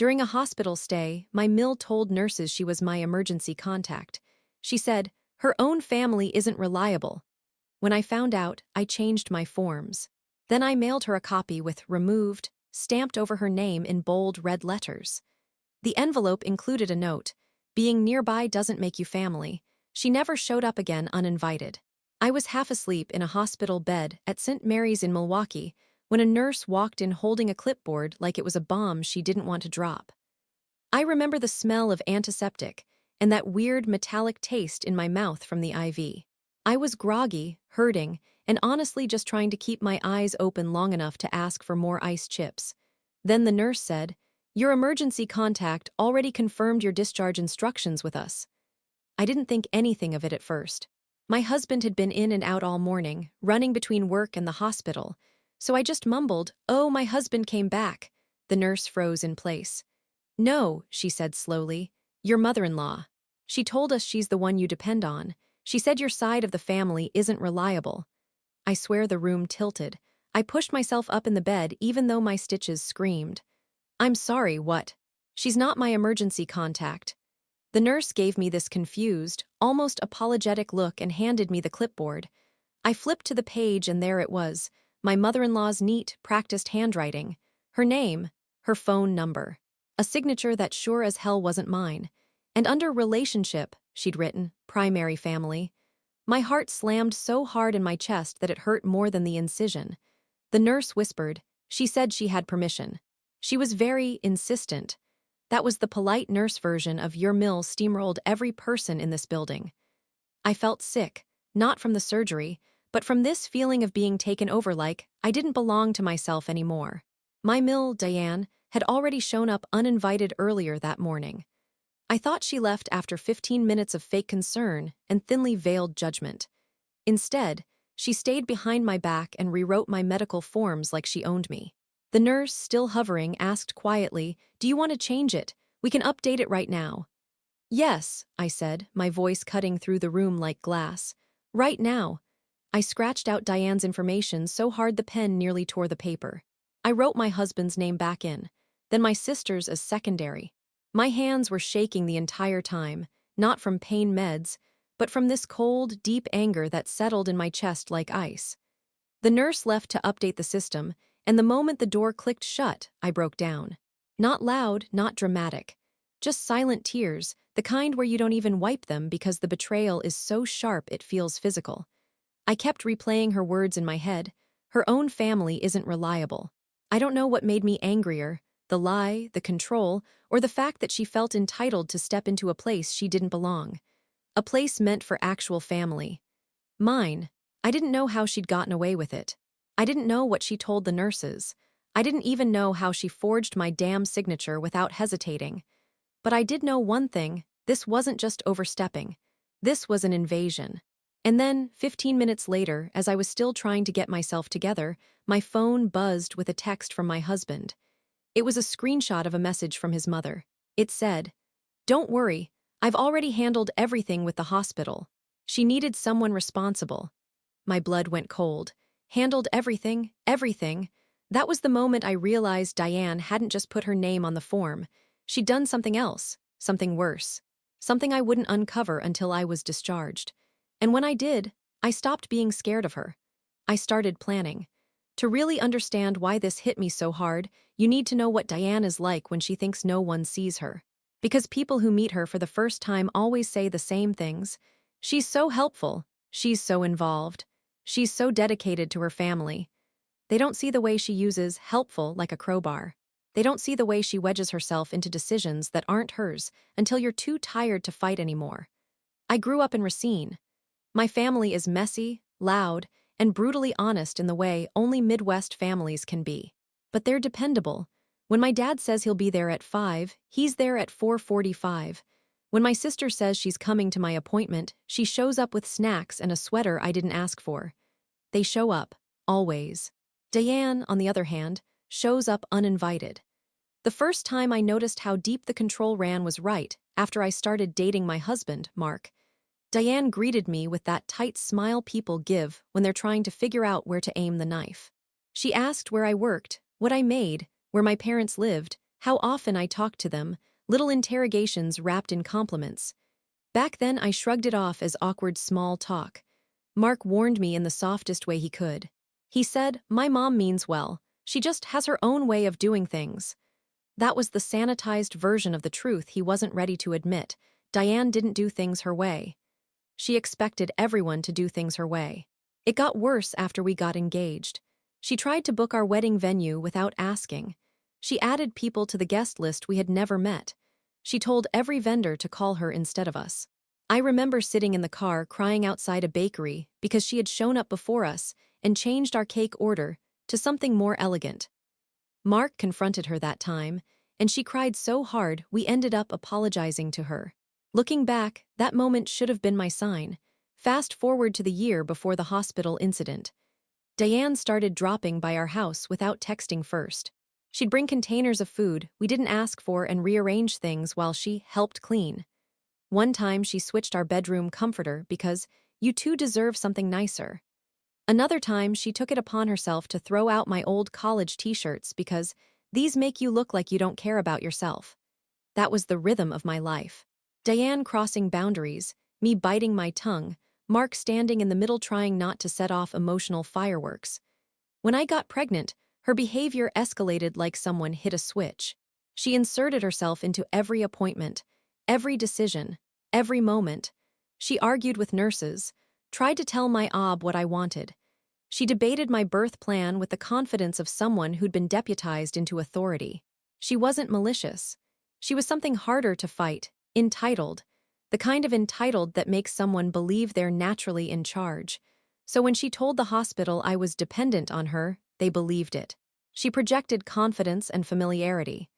During a hospital stay, my mill told nurses she was my emergency contact. She said, her own family isn't reliable. When I found out, I changed my forms. Then I mailed her a copy with removed, stamped over her name in bold red letters. The envelope included a note: being nearby doesn't make you family. She never showed up again uninvited. I was half asleep in a hospital bed at St. Mary's in Milwaukee when a nurse walked in holding a clipboard like it was a bomb she didn't want to drop. I remember the smell of antiseptic and that weird metallic taste in my mouth from the IV. I was groggy, hurting, and honestly just trying to keep my eyes open long enough to ask for more ice chips. Then the nurse said, "Your emergency contact already confirmed your discharge instructions with us." I didn't think anything of it at first. My husband had been in and out all morning, running between work and the hospital, so I just mumbled, "Oh, my husband came back." The nurse froze in place. "No," she said slowly, "your mother-in-law. She told us she's the one you depend on. She said your side of the family isn't reliable." I swear the room tilted. I pushed myself up in the bed even though my stitches screamed. "I'm sorry, what?" "She's not my emergency contact." The nurse gave me this confused, almost apologetic look and handed me the clipboard. I flipped to the page and there it was, my mother-in-law's neat, practiced handwriting. Her name, her phone number. A signature that sure as hell wasn't mine. And under relationship, she'd written, primary family. My heart slammed so hard in my chest that it hurt more than the incision. The nurse whispered, she said she had permission. She was very insistent. That was the polite nurse version of your mill steamrolled every person in this building. I felt sick, not from the surgery, but from this feeling of being taken over like I didn't belong to myself anymore. My mill, Diane, had already shown up uninvited earlier that morning. I thought she left after 15 minutes of fake concern and thinly veiled judgment. Instead, she stayed behind my back and rewrote my medical forms like she owned me. The nurse, still hovering, asked quietly, "Do you want to change it? We can update it right now." "Yes," I said, my voice cutting through the room like glass. "Right now." I scratched out Diane's information so hard the pen nearly tore the paper. I wrote my husband's name back in, then my sister's as secondary. My hands were shaking the entire time, not from pain meds, but from this cold, deep anger that settled in my chest like ice. The nurse left to update the system, and the moment the door clicked shut, I broke down. Not loud, not dramatic. Just silent tears, the kind where you don't even wipe them because the betrayal is so sharp it feels physical. I kept replaying her words in my head. Her own family isn't reliable. I don't know what made me angrier, the lie, the control, or the fact that she felt entitled to step into a place she didn't belong. A place meant for actual family. Mine. I didn't know how she'd gotten away with it. I didn't know what she told the nurses. I didn't even know how she forged my damn signature without hesitating. But I did know one thing, this wasn't just overstepping. This was an invasion. And then, 15 minutes later, as I was still trying to get myself together, my phone buzzed with a text from my husband. It was a screenshot of a message from his mother. It said, "Don't worry, I've already handled everything with the hospital. She needed someone responsible." My blood went cold. Handled everything, everything. That was the moment I realized Diane hadn't just put her name on the form. She'd done something else, something worse. Something I wouldn't uncover until I was discharged. And when I did, I stopped being scared of her. I started planning. To really understand why this hit me so hard, you need to know what Diane is like when she thinks no one sees her. Because people who meet her for the first time always say the same things. She's so helpful. She's so involved. She's so dedicated to her family. They don't see the way she uses helpful like a crowbar. They don't see the way she wedges herself into decisions that aren't hers until you're too tired to fight anymore. I grew up in Racine. My family is messy, loud, and brutally honest in the way only Midwest families can be. But they're dependable. When my dad says he'll be there at 5, he's there at 4:45. When my sister says she's coming to my appointment, she shows up with snacks and a sweater I didn't ask for. They show up, always. Diane, on the other hand, shows up uninvited. The first time I noticed how deep the control ran was right after I started dating my husband, Mark. Diane greeted me with that tight smile people give when they're trying to figure out where to aim the knife. She asked where I worked, what I made, where my parents lived, how often I talked to them, little interrogations wrapped in compliments. Back then I shrugged it off as awkward small talk. Mark warned me in the softest way he could. He said, "My mom means well. She just has her own way of doing things." That was the sanitized version of the truth he wasn't ready to admit. Diane didn't do things her way. She expected everyone to do things her way. It got worse after we got engaged. She tried to book our wedding venue without asking. She added people to the guest list we had never met. She told every vendor to call her instead of us. I remember sitting in the car crying outside a bakery because she had shown up before us and changed our cake order to something more elegant. Mark confronted her that time, and she cried so hard we ended up apologizing to her. Looking back, that moment should have been my sign. Fast forward to the year before the hospital incident. Diane started dropping by our house without texting first. She'd bring containers of food we didn't ask for and rearrange things while she helped clean. One time she switched our bedroom comforter because "you two deserve something nicer." Another time she took it upon herself to throw out my old college t-shirts because "these make you look like you don't care about yourself." That was the rhythm of my life. Diane crossing boundaries, me biting my tongue, Mark standing in the middle trying not to set off emotional fireworks. When I got pregnant, her behavior escalated like someone hit a switch. She inserted herself into every appointment, every decision, every moment. She argued with nurses, tried to tell my OB what I wanted. She debated my birth plan with the confidence of someone who'd been deputized into authority. She wasn't malicious. She was something harder to fight, entitled. The kind of entitled that makes someone believe they're naturally in charge. So when she told the hospital I was dependent on her, they believed it. She projected confidence and familiarity.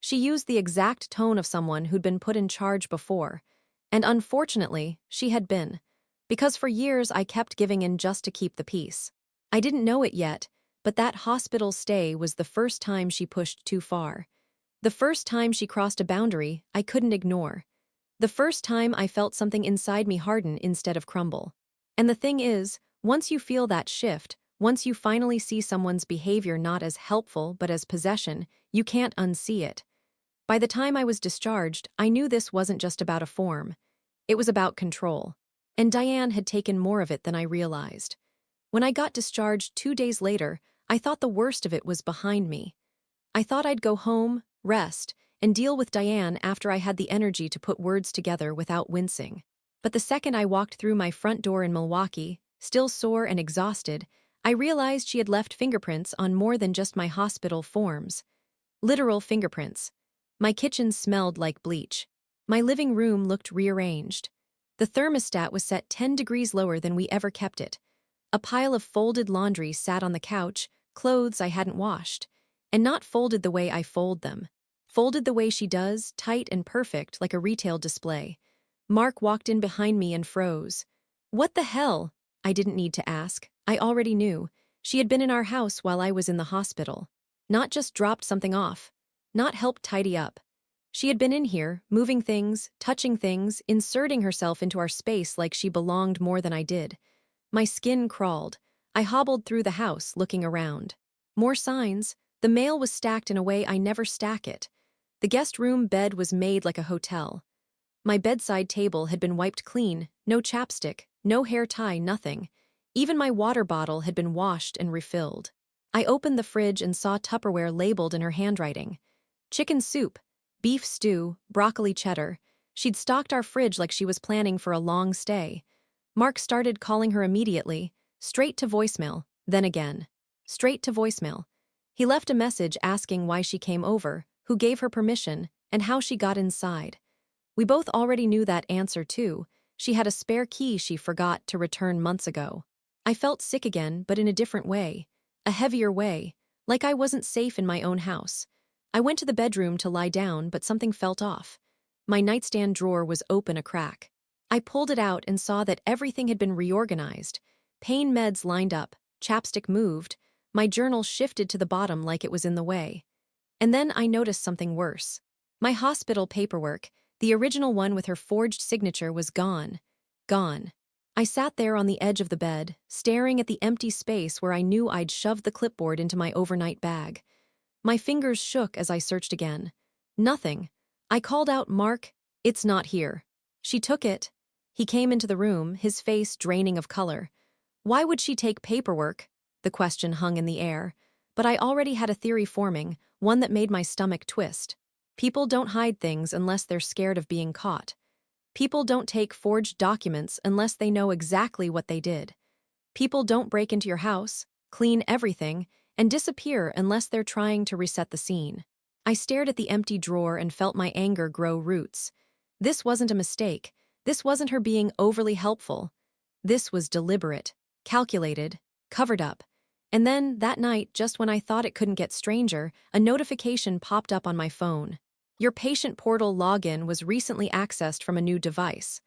She used the exact tone of someone who'd been put in charge before. And unfortunately, she had been. Because for years I kept giving in just to keep the peace. I didn't know it yet, but that hospital stay was the first time she pushed too far. The first time she crossed a boundary I couldn't ignore. The first time I felt something inside me harden instead of crumble. And the thing is, once you feel that shift, once you finally see someone's behavior not as helpful but as possession, you can't unsee it. By the time I was discharged, I knew this wasn't just about a form. It was about control. And Diane had taken more of it than I realized. When I got discharged 2 days later, I thought the worst of it was behind me. I thought I'd go home, rest, and deal with Diane after I had the energy to put words together without wincing. But the second I walked through my front door in Milwaukee, still sore and exhausted, I realized she had left fingerprints on more than just my hospital forms. Literal fingerprints. My kitchen smelled like bleach. My living room looked rearranged. The thermostat was set 10 degrees lower than we ever kept it. A pile of folded laundry sat on the couch, clothes I hadn't washed. And not folded the way I fold them. Folded the way she does, tight and perfect like a retail display. Mark walked in behind me and froze. "What the hell?" I didn't need to ask. I already knew. She had been in our house while I was in the hospital. Not just dropped something off. Not helped tidy up. She had been in here, moving things, touching things, inserting herself into our space like she belonged more than I did. My skin crawled. I hobbled through the house, looking around. More signs. The mail was stacked in a way I never stack it. The guest room bed was made like a hotel. My bedside table had been wiped clean, no chapstick, no hair tie, nothing. Even my water bottle had been washed and refilled. I opened the fridge and saw Tupperware labeled in her handwriting. Chicken soup, beef stew, broccoli cheddar. She'd stocked our fridge like she was planning for a long stay. Mark started calling her immediately, straight to voicemail, then again. Straight to voicemail. He left a message asking why she came over, who gave her permission, and how she got inside. We both already knew that answer too. She had a spare key she forgot to return months ago. I felt sick again, but in a different way. A heavier way, like I wasn't safe in my own house. I went to the bedroom to lie down, but something felt off. My nightstand drawer was open a crack. I pulled it out and saw that everything had been reorganized. Pain meds lined up, chapstick moved, my journal shifted to the bottom like it was in the way. And then I noticed something worse. My hospital paperwork, the original one with her forged signature, was gone. Gone. I sat there on the edge of the bed, staring at the empty space where I knew I'd shoved the clipboard into my overnight bag. My fingers shook as I searched again. Nothing. I called out, "Mark, it's not here." She took it. He came into the room, his face draining of color. Why would she take paperwork? The question hung in the air. But I already had a theory forming, one that made my stomach twist. People don't hide things unless they're scared of being caught. People don't take forged documents unless they know exactly what they did. People don't break into your house, clean everything, and disappear unless they're trying to reset the scene. I stared at the empty drawer and felt my anger grow roots. This wasn't a mistake. This wasn't her being overly helpful. This was deliberate, calculated, covered up. And then, that night, just when I thought it couldn't get stranger, a notification popped up on my phone. Your patient portal login was recently accessed from a new device.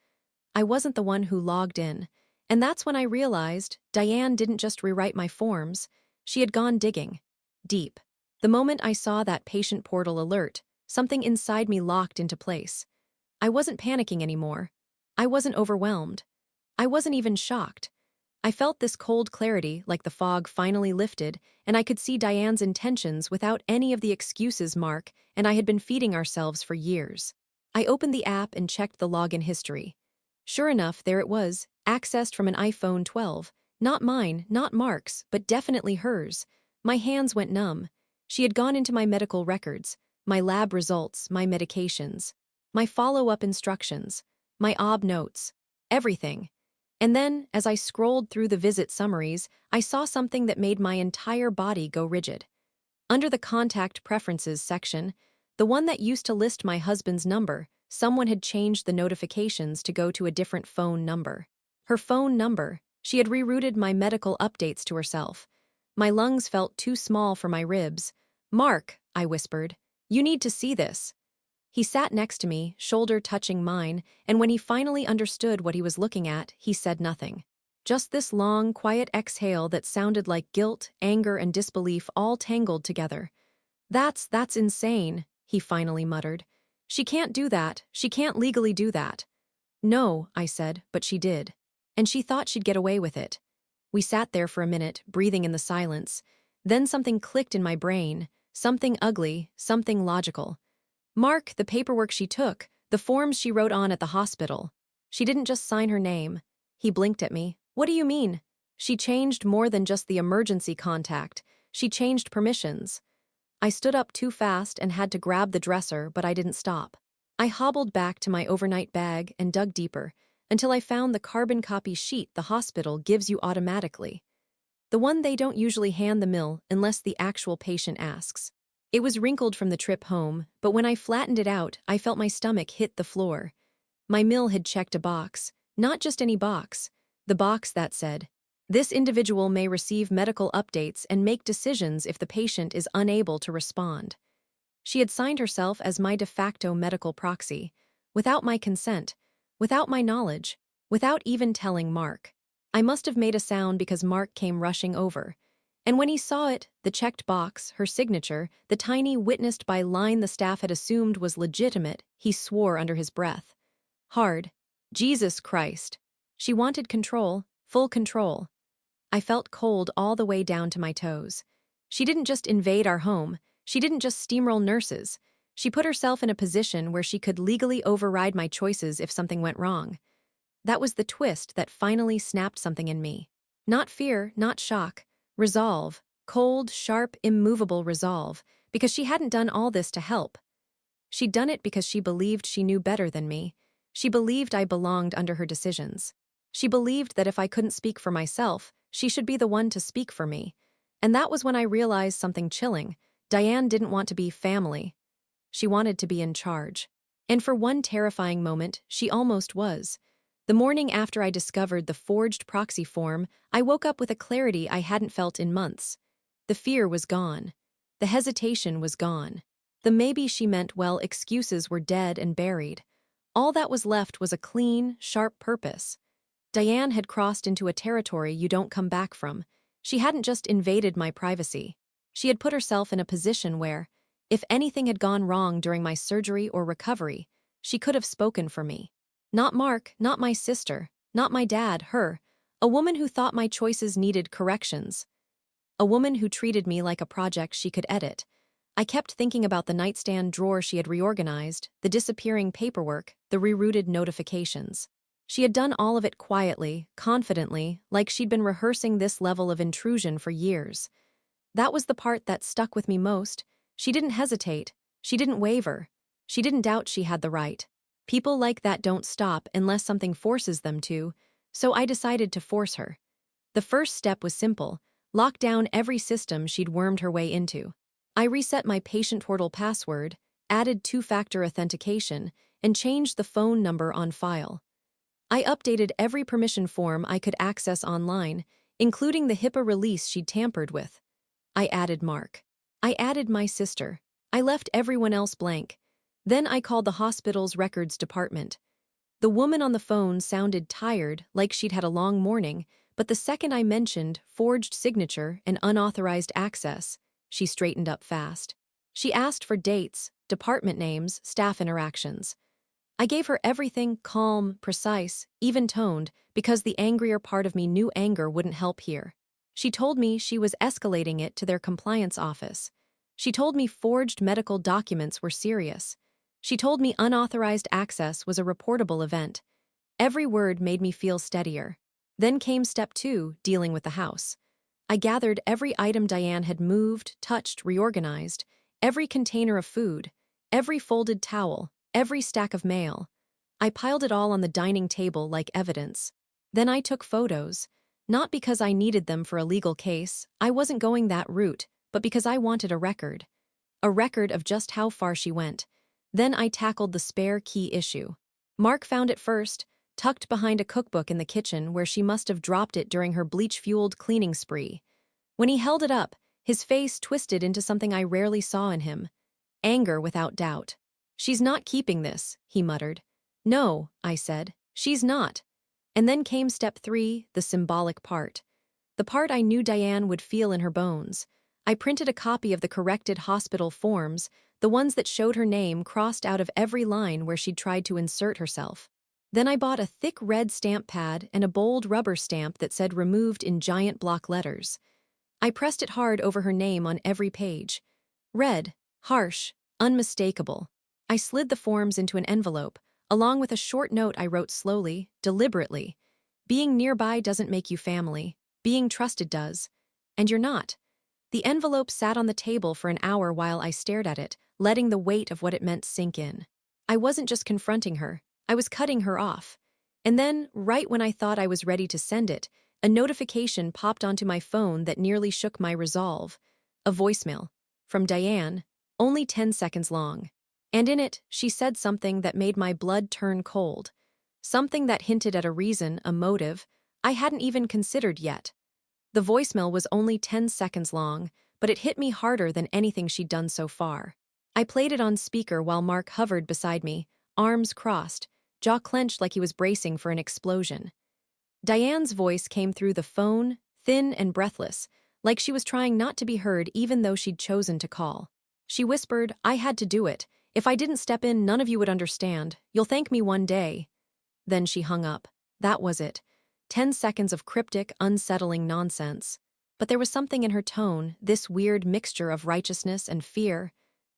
I wasn't the one who logged in. And that's when I realized Diane didn't just rewrite my forms, she had gone digging. Deep. The moment I saw that patient portal alert, something inside me locked into place. I wasn't panicking anymore. I wasn't overwhelmed. I wasn't even shocked. I felt this cold clarity, like the fog finally lifted, and I could see Diane's intentions without any of the excuses Mark and I had been feeding ourselves for years. I opened the app and checked the login history. Sure enough, there it was, accessed from an iPhone 12. Not mine, not Mark's, but definitely hers. My hands went numb. She had gone into my medical records, my lab results, my medications, my follow-up instructions, my OB notes, everything. And then, as I scrolled through the visit summaries, I saw something that made my entire body go rigid. Under the Contact Preferences section, the one that used to list my husband's number, someone had changed the notifications to go to a different phone number. Her phone number. She had rerouted my medical updates to herself. My lungs felt too small for my ribs. "Mark," I whispered, "you need to see this." He sat next to me, shoulder touching mine, and when he finally understood what he was looking at, he said nothing. Just this long, quiet exhale that sounded like guilt, anger, and disbelief all tangled together. That's insane," he finally muttered. "She can't do that. She can't legally do that." "No," I said, "but she did. And she thought she'd get away with it." We sat there for a minute, breathing in the silence. Then something clicked in my brain, something ugly, something logical. "Mark, the paperwork she took, the forms she wrote on at the hospital. She didn't just sign her name." He blinked at me. "What do you mean?" "She changed more than just the emergency contact. She changed permissions." I stood up too fast and had to grab the dresser, but I didn't stop. I hobbled back to my overnight bag and dug deeper, until I found the carbon copy sheet the hospital gives you automatically. The one they don't usually hand the mill unless the actual patient asks. It was wrinkled from the trip home, but when I flattened it out, I felt my stomach hit the floor. My mill had checked a box, not just any box, the box that said, "This individual may receive medical updates and make decisions if the patient is unable to respond." She had signed herself as my de facto medical proxy, without my consent, without my knowledge, without even telling Mark. I must have made a sound because Mark came rushing over. And when he saw it, the checked box, her signature, the tiny witnessed by line the staff had assumed was legitimate, he swore under his breath. Hard. Jesus Christ. She wanted control, full control. I felt cold all the way down to my toes. She didn't just invade our home. She didn't just steamroll nurses. She put herself in a position where she could legally override my choices if something went wrong. That was the twist that finally snapped something in me. Not fear, not shock. Resolve. Cold, sharp, immovable resolve. Because she hadn't done all this to help. She'd done it because she believed she knew better than me. She believed I belonged under her decisions. She believed that if I couldn't speak for myself, she should be the one to speak for me. And that was when I realized something chilling. Diane didn't want to be family. She wanted to be in charge. And for one terrifying moment, she almost was. The morning after I discovered the forged proxy form, I woke up with a clarity I hadn't felt in months. The fear was gone. The hesitation was gone. The maybe she meant well excuses were dead and buried. All that was left was a clean, sharp purpose. Diane had crossed into a territory you don't come back from. She hadn't just invaded my privacy. She had put herself in a position where, if anything had gone wrong during my surgery or recovery, she could have spoken for me. Not Mark, not my sister, not my dad, her. A woman who thought my choices needed corrections. A woman who treated me like a project she could edit. I kept thinking about the nightstand drawer she had reorganized, the disappearing paperwork, the rerouted notifications. She had done all of it quietly, confidently, like she'd been rehearsing this level of intrusion for years. That was the part that stuck with me most. She didn't hesitate. She didn't waver. She didn't doubt she had the right. People like that don't stop unless something forces them to, so I decided to force her. The first step was simple: lock down every system she'd wormed her way into. I reset my patient portal password, added two-factor authentication, and changed the phone number on file. I updated every permission form I could access online, including the HIPAA release she'd tampered with. I added Mark. I added my sister. I left everyone else blank. Then I called the hospital's records department. The woman on the phone sounded tired, like she'd had a long morning, but the second I mentioned forged signature and unauthorized access, she straightened up fast. She asked for dates, department names, staff interactions. I gave her everything calm, precise, even-toned, because the angrier part of me knew anger wouldn't help here. She told me she was escalating it to their compliance office. She told me forged medical documents were serious. She told me unauthorized access was a reportable event. Every word made me feel steadier. Then came step 2, dealing with the house. I gathered every item Diane had moved, touched, reorganized, every container of food, every folded towel, every stack of mail. I piled it all on the dining table like evidence. Then I took photos. Not because I needed them for a legal case, I wasn't going that route, but because I wanted a record. A record of just how far she went. Then I tackled the spare key issue. Mark found it first, tucked behind a cookbook in the kitchen where she must have dropped it during her bleach-fueled cleaning spree. When he held it up, his face twisted into something I rarely saw in him. Anger without doubt. "She's not keeping this," he muttered. "No," I said, "she's not." And then came step 3, the symbolic part. The part I knew Diane would feel in her bones. I printed a copy of the corrected hospital forms, the ones that showed her name crossed out of every line where she'd tried to insert herself. Then I bought a thick red stamp pad and a bold rubber stamp that said removed in giant block letters. I pressed it hard over her name on every page. Red, harsh, unmistakable. I slid the forms into an envelope, along with a short note I wrote slowly, deliberately. Being nearby doesn't make you family. Being trusted does. And you're not. The envelope sat on the table for an hour while I stared at it, letting the weight of what it meant sink in. I wasn't just confronting her, I was cutting her off. And then, right when I thought I was ready to send it, a notification popped onto my phone that nearly shook my resolve. A voicemail. From Diane, only 10 seconds long. And in it, she said something that made my blood turn cold. Something that hinted at a reason, a motive, I hadn't even considered yet. The voicemail was only 10 seconds long, but it hit me harder than anything she'd done so far. I played it on speaker while Mark hovered beside me, arms crossed, jaw clenched like he was bracing for an explosion. Diane's voice came through the phone, thin and breathless, like she was trying not to be heard even though she'd chosen to call. She whispered, "I had to do it. If I didn't step in, none of you would understand. You'll thank me one day." Then she hung up. That was it. 10 seconds of cryptic, unsettling nonsense. But there was something in her tone, this weird mixture of righteousness and fear.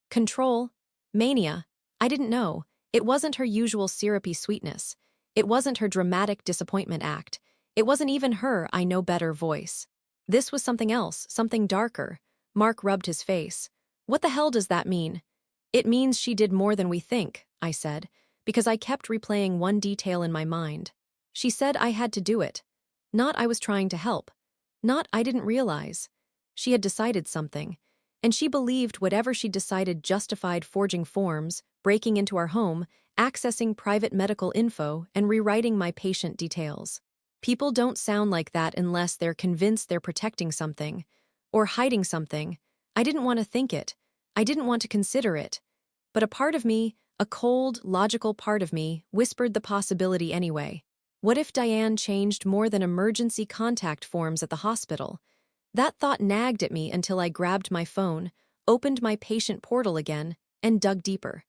Control? Mania? I didn't know. It wasn't her usual syrupy sweetness. It wasn't her dramatic disappointment act. It wasn't even her "I know better" voice. This was something else, something darker. Mark rubbed his face. "What the hell does that mean?" "It means she did more than we think," I said, because I kept replaying one detail in my mind. She said I had to do it. Not I was trying to help. Not I didn't realize. She had decided something. And she believed whatever she decided justified forging forms, breaking into our home, accessing private medical info, and rewriting my patient details. People don't sound like that unless they're convinced they're protecting something. Or hiding something. I didn't want to think it. I didn't want to consider it. But a part of me, a cold, logical part of me, whispered the possibility anyway. What if Diane changed more than emergency contact forms at the hospital? That thought nagged at me until I grabbed my phone, opened my patient portal again, and dug deeper.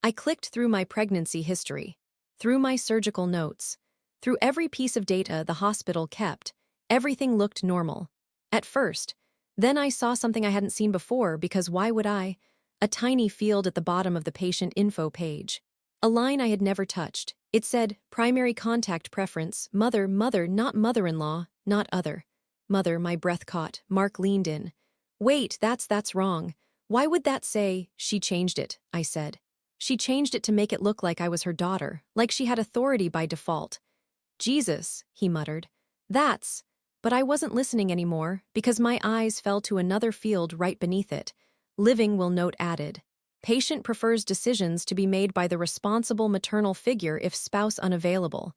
I clicked through my pregnancy history, through my surgical notes, through every piece of data the hospital kept. Everything looked normal. At first. Then I saw something I hadn't seen before, because why would I? A tiny field at the bottom of the patient info page. A line I had never touched. It said, primary contact preference, mother, not mother-in-law, not other. Mother, my breath caught. Mark leaned in. Wait, that's wrong. Why would that say, she changed it, I said. She changed it to make it look like I was her daughter, like she had authority by default. Jesus, he muttered. That's. But I wasn't listening anymore, because my eyes fell to another field right beneath it. Living will note added. Patient prefers decisions to be made by the responsible maternal figure if spouse unavailable.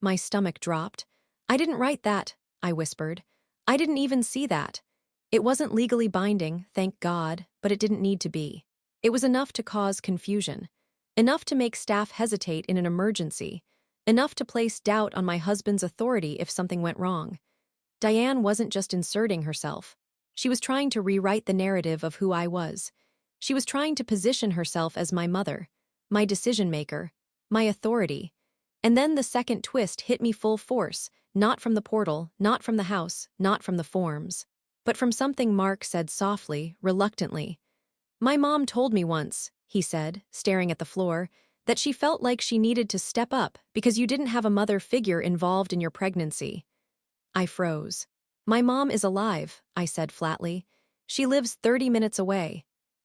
My stomach dropped. I didn't write that, I whispered. I didn't even see that. It wasn't legally binding, thank God, but it didn't need to be. It was enough to cause confusion. Enough to make staff hesitate in an emergency. Enough to place doubt on my husband's authority if something went wrong. Diane wasn't just inserting herself. She was trying to rewrite the narrative of who I was. She was trying to position herself as my mother, my decision-maker, my authority. And then the second twist hit me full force, not from the portal, not from the house, not from the forms, but from something Mark said softly, reluctantly. My mom told me once, he said, staring at the floor, that she felt like she needed to step up because you didn't have a mother figure involved in your pregnancy. I froze. My mom is alive, I said flatly. She lives 30 minutes away.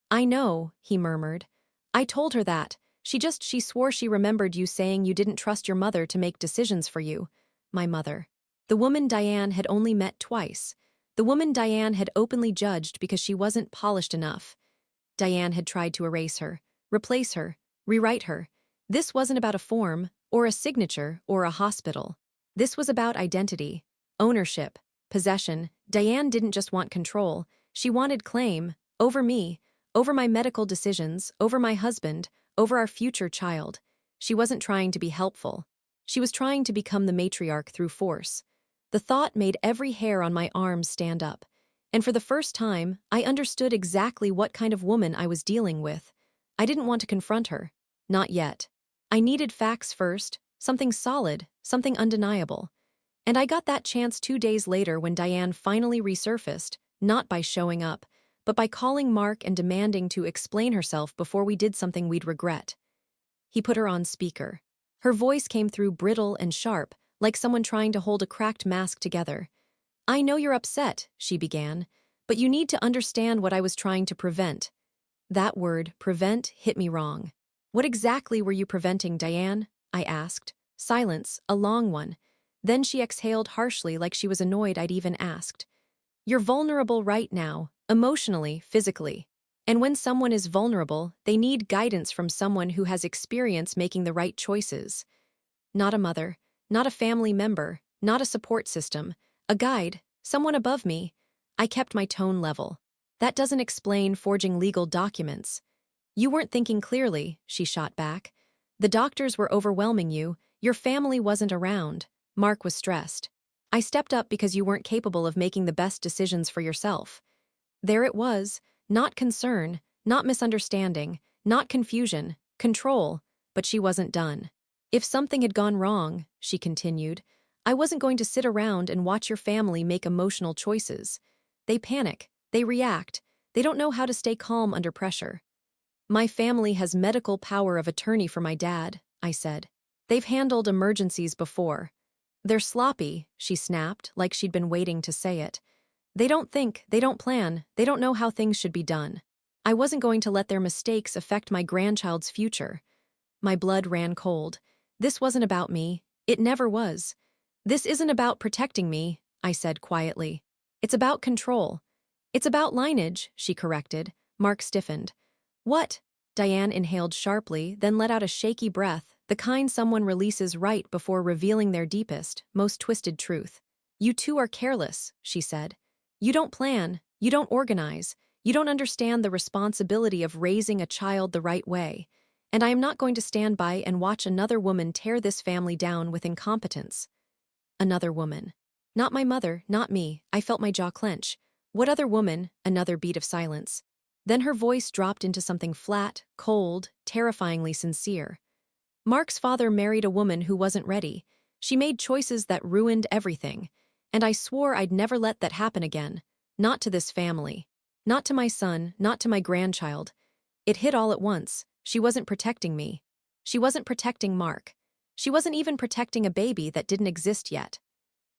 I know, he murmured. I told her that. She swore she remembered you saying you didn't trust your mother to make decisions for you. My mother. The woman Diane had only met twice. The woman Diane had openly judged because she wasn't polished enough. Diane had tried to erase her, replace her, rewrite her. This wasn't about a form, or a signature, or a hospital. This was about identity, ownership, possession. Diane didn't just want control, she wanted claim, over me, over my medical decisions, over my husband, over our future child. She wasn't trying to be helpful. She was trying to become the matriarch through force. The thought made every hair on my arms stand up. And for the first time, I understood exactly what kind of woman I was dealing with. I didn't want to confront her. Not yet. I needed facts first, something solid, something undeniable. And I got that chance 2 days later when Diane finally resurfaced, not by showing up, but by calling Mark and demanding to explain herself before we did something we'd regret. He put her on speaker. Her voice came through brittle and sharp, like someone trying to hold a cracked mask together. I know you're upset, she began, but you need to understand what I was trying to prevent. That word, prevent, hit me wrong. What exactly were you preventing, Diane? I asked. Silence, a long one. Then she exhaled harshly like she was annoyed I'd even asked. You're vulnerable right now, emotionally, physically. And when someone is vulnerable, they need guidance from someone who has experience making the right choices. Not a mother, not a family member, not a support system, a guide, someone above me. I kept my tone level. That doesn't explain forging legal documents. You weren't thinking clearly, she shot back. The doctors were overwhelming you, your family wasn't around. Mark was stressed. I stepped up because you weren't capable of making the best decisions for yourself. There it was, not concern, not misunderstanding, not confusion, control, but she wasn't done. If something had gone wrong, she continued, I wasn't going to sit around and watch your family make emotional choices. They panic, they react, they don't know how to stay calm under pressure. My family has medical power of attorney for my dad, I said. They've handled emergencies before. They're sloppy, she snapped, like she'd been waiting to say it. They don't think, they don't plan, they don't know how things should be done. I wasn't going to let their mistakes affect my grandchild's future. My blood ran cold. This wasn't about me. It never was. This isn't about protecting me, I said quietly. It's about control. It's about lineage, she corrected. Mark stiffened. What? Diane inhaled sharply, then let out a shaky breath, the kind someone releases right before revealing their deepest, most twisted truth. You two are careless, she said. You don't plan, you don't organize, you don't understand the responsibility of raising a child the right way. And I am not going to stand by and watch another woman tear this family down with incompetence. Another woman. Not my mother, not me. I felt my jaw clench. What other woman? Another beat of silence. Then her voice dropped into something flat, cold, terrifyingly sincere. Mark's father married a woman who wasn't ready. She made choices that ruined everything. And I swore I'd never let that happen again. Not to this family. Not to my son, not to my grandchild. It hit all at once. She wasn't protecting me. She wasn't protecting Mark. She wasn't even protecting a baby that didn't exist yet.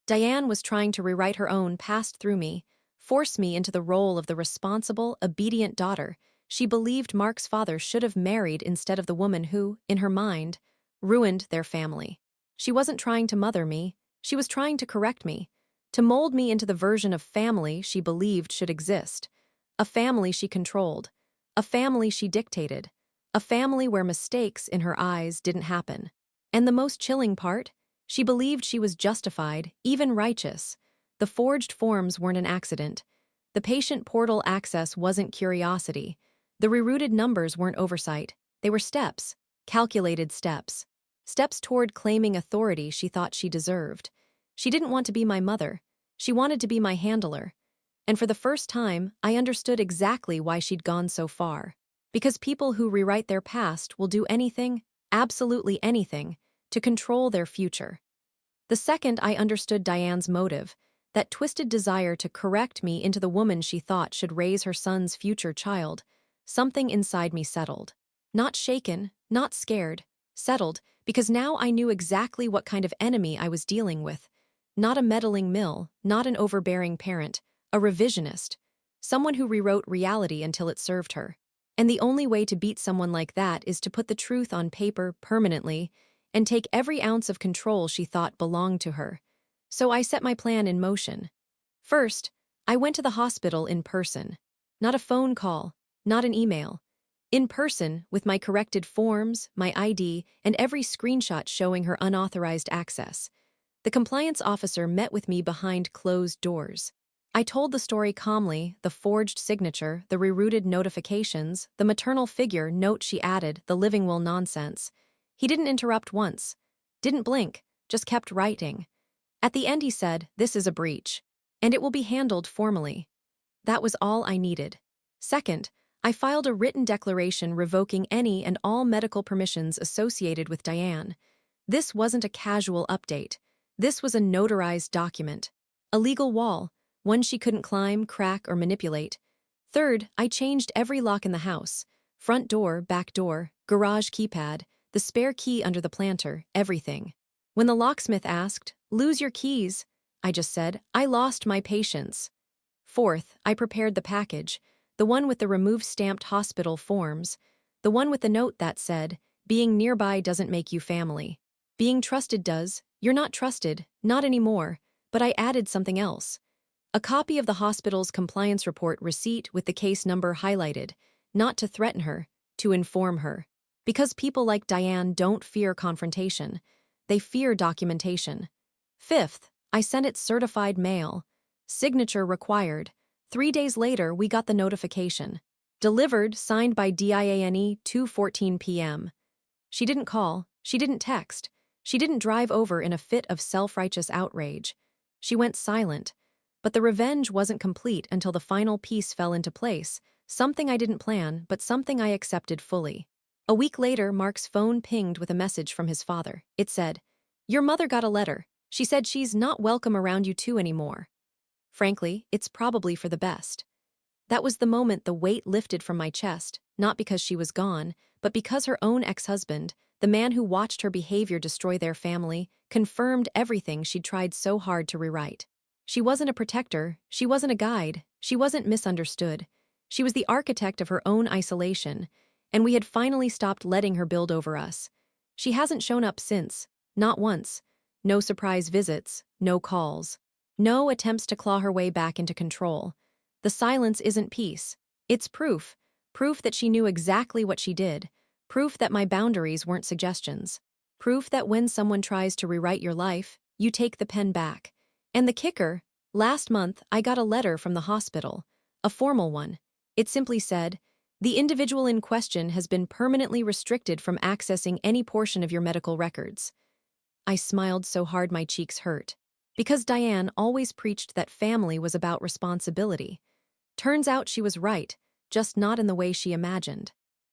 Diane was trying to rewrite her own past through me, force me into the role of the responsible, obedient daughter she believed Mark's father should have married instead of the woman who, in her mind, ruined their family. She wasn't trying to mother me. She was trying to correct me, to mold me into the version of family she believed should exist. A family she controlled. A family she dictated. A family where mistakes, in her eyes, didn't happen. And the most chilling part? She believed she was justified, even righteous. The forged forms weren't an accident. The patient portal access wasn't curiosity. The rerouted numbers weren't oversight. They were steps. Calculated steps. Steps toward claiming authority she thought she deserved. She didn't want to be my mother. She wanted to be my handler. And for the first time, I understood exactly why she'd gone so far. Because people who rewrite their past will do anything, absolutely anything, to control their future. The second I understood Diane's motive, that twisted desire to correct me into the woman she thought should raise her son's future child, something inside me settled. Not shaken, not scared, settled, because now I knew exactly what kind of enemy I was dealing with. Not a meddling mill, not an overbearing parent, a revisionist, someone who rewrote reality until it served her. And the only way to beat someone like that is to put the truth on paper permanently and take every ounce of control she thought belonged to her. So I set my plan in motion. First, I went to the hospital in person. Not a phone call, not an email. In person, with my corrected forms, my ID, and every screenshot showing her unauthorized access. The compliance officer met with me behind closed doors. I told the story calmly, the forged signature, the rerouted notifications, the maternal figure note she added, the living will nonsense. He didn't interrupt once, didn't blink, just kept writing. At the end he said, "This is a breach, and it will be handled formally." That was all I needed. Second, I filed a written declaration revoking any and all medical permissions associated with Diane. This wasn't a casual update. This was a notarized document. A legal wall, one she couldn't climb, crack, or manipulate. Third, I changed every lock in the house. Front door, back door, garage keypad, the spare key under the planter, everything. When the locksmith asked, "Lose your keys," I just said, "I lost my patience." Fourth, I prepared the package, the one with the remove-stamped hospital forms, the one with the note that said, "Being nearby doesn't make you family. Being trusted does. You're not trusted, not anymore." But I added something else. A copy of the hospital's compliance report receipt with the case number highlighted, not to threaten her, to inform her. Because people like Diane don't fear confrontation. They fear documentation. Fifth, I sent it certified mail. Signature required. 3 days later, we got the notification. Delivered, signed by DIANE, 2:14 p.m. She didn't call. She didn't text. She didn't drive over in a fit of self-righteous outrage. She went silent. But the revenge wasn't complete until the final piece fell into place, something I didn't plan, but something I accepted fully. A week later, Mark's phone pinged with a message from his father. It said, "Your mother got a letter. She said she's not welcome around you two anymore." Frankly, it's probably for the best. That was the moment the weight lifted from my chest, not because she was gone, but because her own ex-husband, the man who watched her behavior destroy their family, confirmed everything she'd tried so hard to rewrite. She wasn't a protector, she wasn't a guide, she wasn't misunderstood. She was the architect of her own isolation, and we had finally stopped letting her build over us. She hasn't shown up since, not once. No surprise visits, no calls. No attempts to claw her way back into control. The silence isn't peace. It's proof. Proof that she knew exactly what she did. Proof that my boundaries weren't suggestions. Proof that when someone tries to rewrite your life, you take the pen back. And the kicker, last month I got a letter from the hospital. A formal one. It simply said, "The individual in question has been permanently restricted from accessing any portion of your medical records." I smiled so hard my cheeks hurt. Because Diane always preached that family was about responsibility. Turns out she was right, just not in the way she imagined.